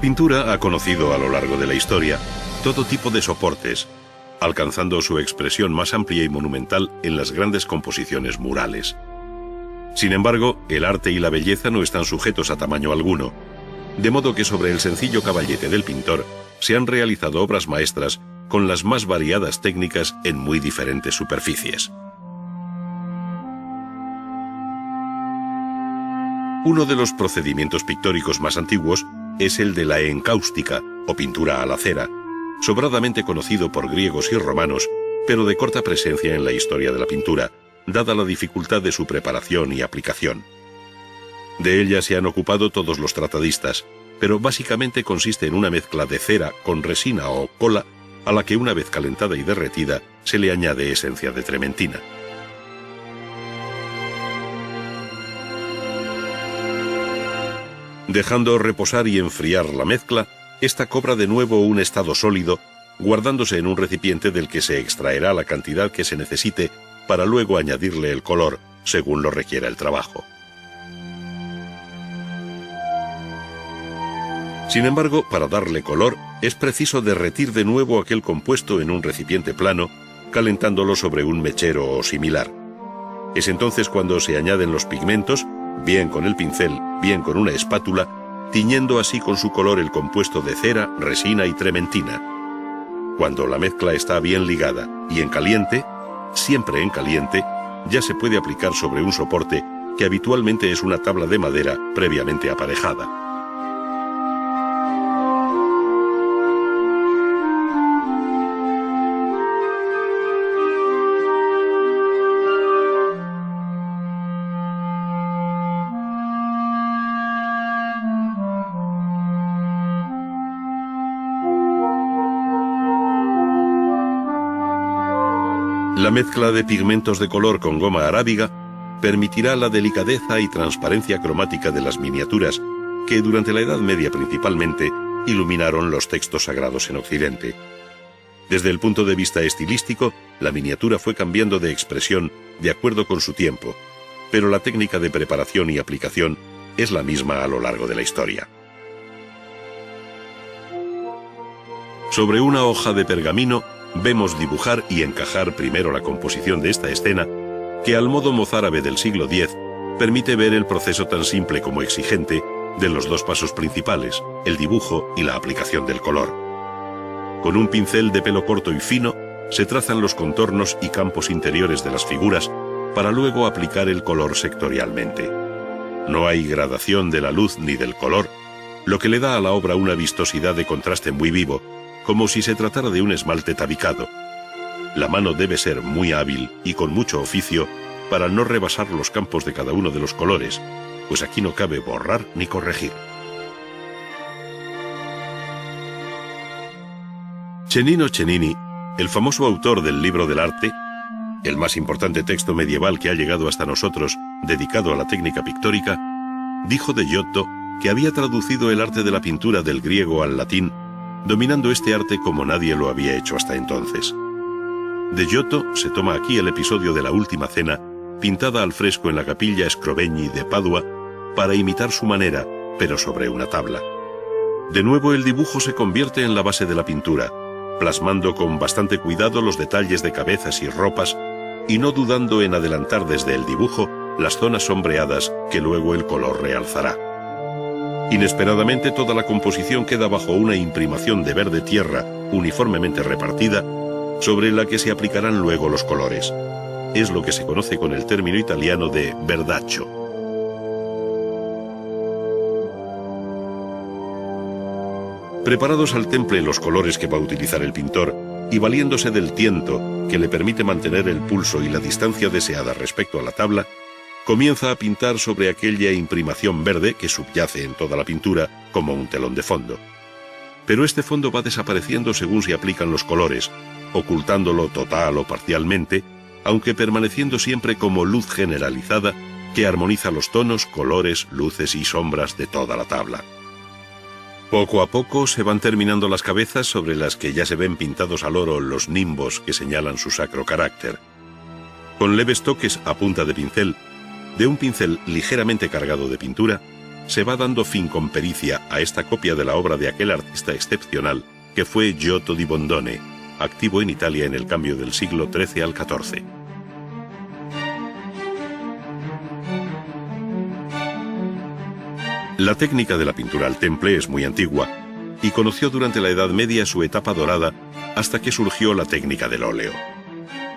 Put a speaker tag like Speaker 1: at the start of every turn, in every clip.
Speaker 1: pintura ha conocido a lo largo de la historia todo tipo de soportes, alcanzando su expresión más amplia y monumental en las grandes composiciones murales. Sin embargo, el arte y la belleza no están sujetos a tamaño alguno, de modo que sobre el sencillo caballete del pintor se han realizado obras maestras con las más variadas técnicas en muy diferentes superficies. Uno de los procedimientos pictóricos más antiguos es el de la encáustica, o pintura a la cera, sobradamente conocido por griegos y romanos, pero de corta presencia en la historia de la pintura, dada la dificultad de su preparación y aplicación. De ella se han ocupado todos los tratadistas, pero básicamente consiste en una mezcla de cera con resina o cola, a la que una vez calentada y derretida se le añade esencia de trementina. Dejando reposar y enfriar la mezcla, esta cobra de nuevo un estado sólido, guardándose en un recipiente del que se extraerá la cantidad que se necesite para luego añadirle el color, según lo requiera el trabajo. Sin embargo, para darle color, es preciso derretir de nuevo aquel compuesto en un recipiente plano, calentándolo sobre un mechero o similar. Es entonces cuando se añaden los pigmentos, bien con el pincel, bien con una espátula, tiñendo así con su color el compuesto de cera, resina y trementina. Cuando la mezcla está bien ligada y en caliente, siempre en caliente, ya se puede aplicar sobre un soporte que habitualmente es una tabla de madera previamente aparejada. La mezcla de pigmentos de color con goma arábiga permitirá la delicadeza y transparencia cromática de las miniaturas que durante la Edad Media principalmente iluminaron los textos sagrados en Occidente. Desde el punto de vista estilístico, la miniatura fue cambiando de expresión de acuerdo con su tiempo, pero la técnica de preparación y aplicación es la misma a lo largo de la historia. Sobre una hoja de pergamino vemos dibujar y encajar primero la composición de esta escena, que al modo mozárabe del siglo X permite ver el proceso tan simple como exigente de los dos pasos principales, el dibujo y la aplicación del color. Con un pincel de pelo corto y fino, se trazan los contornos y campos interiores de las figuras para luego aplicar el color sectorialmente. No hay gradación de la luz ni del color, lo que le da a la obra una vistosidad de contraste muy vivo, como si se tratara de un esmalte tabicado. La mano debe ser muy hábil y con mucho oficio para no rebasar los campos de cada uno de los colores, pues aquí no cabe borrar ni corregir. Cennino Cennini, el famoso autor del Libro del Arte, el más importante texto medieval que ha llegado hasta nosotros dedicado a la técnica pictórica, dijo de Giotto que había traducido el arte de la pintura del griego al latín, dominando este arte como nadie lo había hecho hasta entonces. De Giotto se toma aquí el episodio de la Última Cena, pintada al fresco en la capilla Scrovegni de Padua, para imitar su manera, pero sobre una tabla. De nuevo el dibujo se convierte en la base de la pintura, plasmando con bastante cuidado los detalles de cabezas y ropas, y no dudando en adelantar desde el dibujo las zonas sombreadas que luego el color realzará. Inesperadamente toda la composición queda bajo una imprimación de verde tierra uniformemente repartida, sobre la que se aplicarán luego los colores. Es lo que se conoce con el término italiano de verdaccio. Preparados al temple los colores que va a utilizar el pintor, y valiéndose del tiento que le permite mantener el pulso y la distancia deseada respecto a la tabla, comienza a pintar sobre aquella imprimación verde que subyace en toda la pintura como un telón de fondo. Pero este fondo va desapareciendo según se aplican los colores, ocultándolo total o parcialmente, aunque permaneciendo siempre como luz generalizada que armoniza los tonos, colores, luces y sombras de toda la tabla. Poco a poco se van terminando las cabezas sobre las que ya se ven pintados al oro los nimbos que señalan su sacro carácter. Con leves toques a punta de pincel, de un pincel ligeramente cargado de pintura, se va dando fin con pericia a esta copia de la obra de aquel artista excepcional que fue Giotto di Bondone, activo en Italia en el cambio del siglo XIII al XIV. La técnica de la pintura al temple es muy antigua y conoció durante la Edad Media su etapa dorada hasta que surgió la técnica del óleo.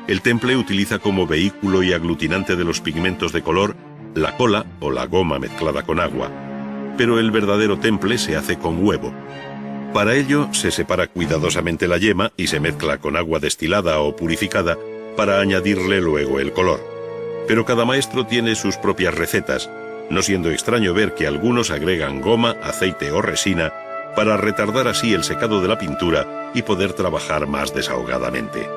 Speaker 1: El temple utiliza como vehículo y aglutinante de los pigmentos de color la cola o la goma mezclada con agua, pero el verdadero temple se hace con huevo. Para ello se separa cuidadosamente la yema y se mezcla con agua destilada o purificada para añadirle luego el color. Pero cada maestro tiene sus propias recetas, no siendo extraño ver que algunos agregan goma, aceite o resina para retardar así el secado de la pintura y poder trabajar más desahogadamente.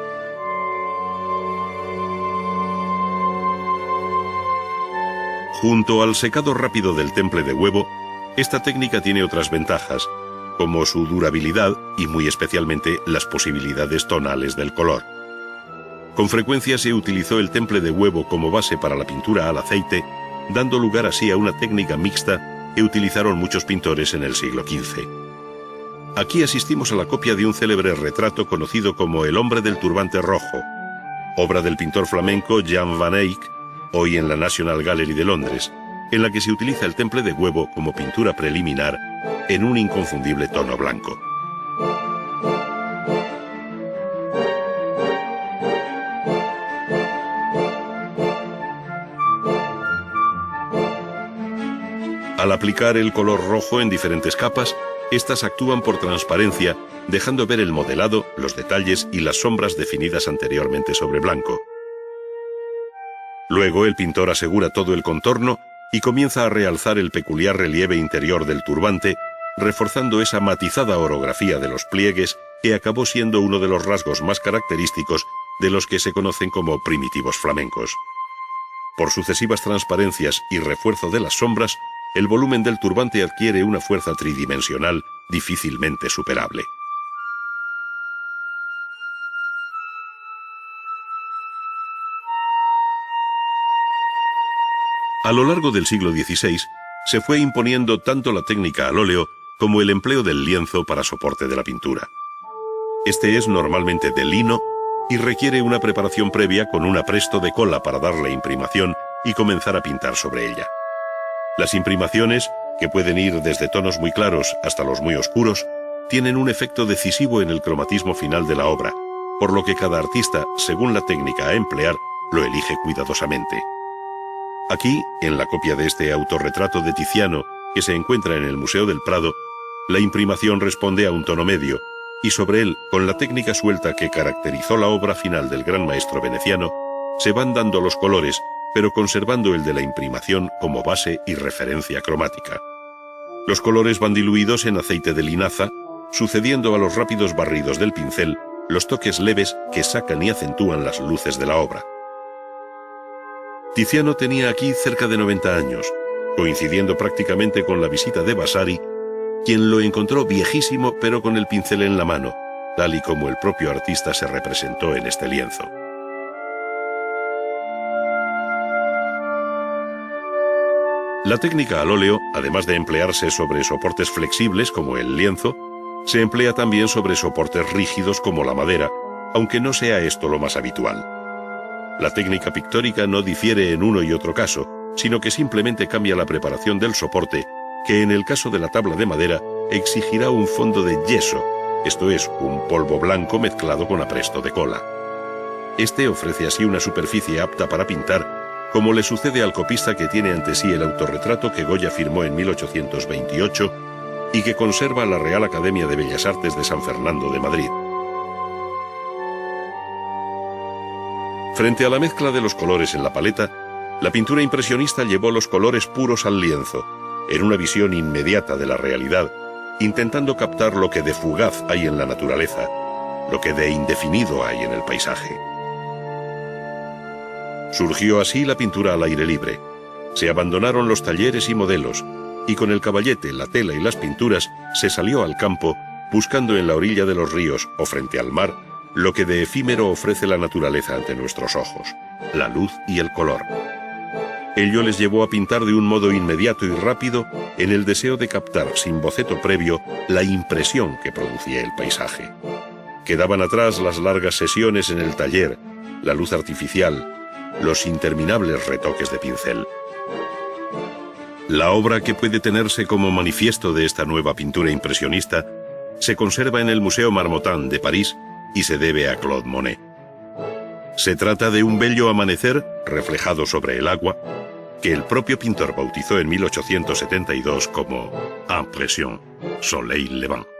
Speaker 1: Junto al secado rápido del temple de huevo, esta técnica tiene otras ventajas, como su durabilidad y muy especialmente las posibilidades tonales del color. Con frecuencia se utilizó el temple de huevo como base para la pintura al aceite, dando lugar así a una técnica mixta que utilizaron muchos pintores en el siglo XV. Aquí asistimos a la copia de un célebre retrato conocido como El hombre del turbante rojo, obra del pintor flamenco Jan van Eyck, hoy en la National Gallery de Londres, en la que se utiliza el temple de huevo como pintura preliminar en un inconfundible tono blanco. Al aplicar el color rojo en diferentes capas, estas actúan por transparencia, dejando ver el modelado, los detalles y las sombras definidas anteriormente sobre blanco. Luego el pintor asegura todo el contorno y comienza a realzar el peculiar relieve interior del turbante, reforzando esa matizada orografía de los pliegues que acabó siendo uno de los rasgos más característicos de los que se conocen como primitivos flamencos. Por sucesivas transparencias y refuerzo de las sombras, el volumen del turbante adquiere una fuerza tridimensional difícilmente superable. A lo largo del siglo XVI, se fue imponiendo tanto la técnica al óleo como el empleo del lienzo para soporte de la pintura. Este es normalmente de lino y requiere una preparación previa con un apresto de cola para darle imprimación y comenzar a pintar sobre ella. Las imprimaciones, que pueden ir desde tonos muy claros hasta los muy oscuros, tienen un efecto decisivo en el cromatismo final de la obra, por lo que cada artista, según la técnica a emplear, lo elige cuidadosamente. Aquí, en la copia de este autorretrato de Tiziano, que se encuentra en el Museo del Prado, la imprimación responde a un tono medio, y sobre él, con la técnica suelta que caracterizó la obra final del gran maestro veneciano, se van dando los colores, pero conservando el de la imprimación como base y referencia cromática. Los colores van diluidos en aceite de linaza, sucediendo a los rápidos barridos del pincel los toques leves que sacan y acentúan las luces de la obra. Tiziano tenía aquí cerca de 90 años, coincidiendo prácticamente con la visita de Vasari, quien lo encontró viejísimo pero con el pincel en la mano, tal y como el propio artista se representó en este lienzo. La técnica al óleo, además de emplearse sobre soportes flexibles como el lienzo, se emplea también sobre soportes rígidos como la madera, aunque no sea esto lo más habitual. La técnica pictórica no difiere en uno y otro caso, sino que simplemente cambia la preparación del soporte, que en el caso de la tabla de madera exigirá un fondo de yeso, esto es, un polvo blanco mezclado con apresto de cola. Este ofrece así una superficie apta para pintar, como le sucede al copista que tiene ante sí el autorretrato que Goya firmó en 1828 y que conserva la Real Academia de Bellas Artes de San Fernando de Madrid. Frente a la mezcla de los colores en la paleta, la pintura impresionista llevó los colores puros al lienzo, en una visión inmediata de la realidad, intentando captar lo que de fugaz hay en la naturaleza, lo que de indefinido hay en el paisaje. Surgió así la pintura al aire libre. Se abandonaron los talleres y modelos, y con el caballete, la tela y las pinturas se salió al campo, buscando en la orilla de los ríos o frente al mar lo que de efímero ofrece la naturaleza ante nuestros ojos, la luz y el color. Ello les llevó a pintar de un modo inmediato y rápido en el deseo de captar, sin boceto previo, la impresión que producía el paisaje. Quedaban atrás las largas sesiones en el taller, la luz artificial, los interminables retoques de pincel. La obra, que puede tenerse como manifiesto de esta nueva pintura impresionista, se conserva en el Museo Marmottan de París y se debe a Claude Monet. Se trata de un bello amanecer reflejado sobre el agua, que el propio pintor bautizó en 1872 como Impression, Soleil Levant.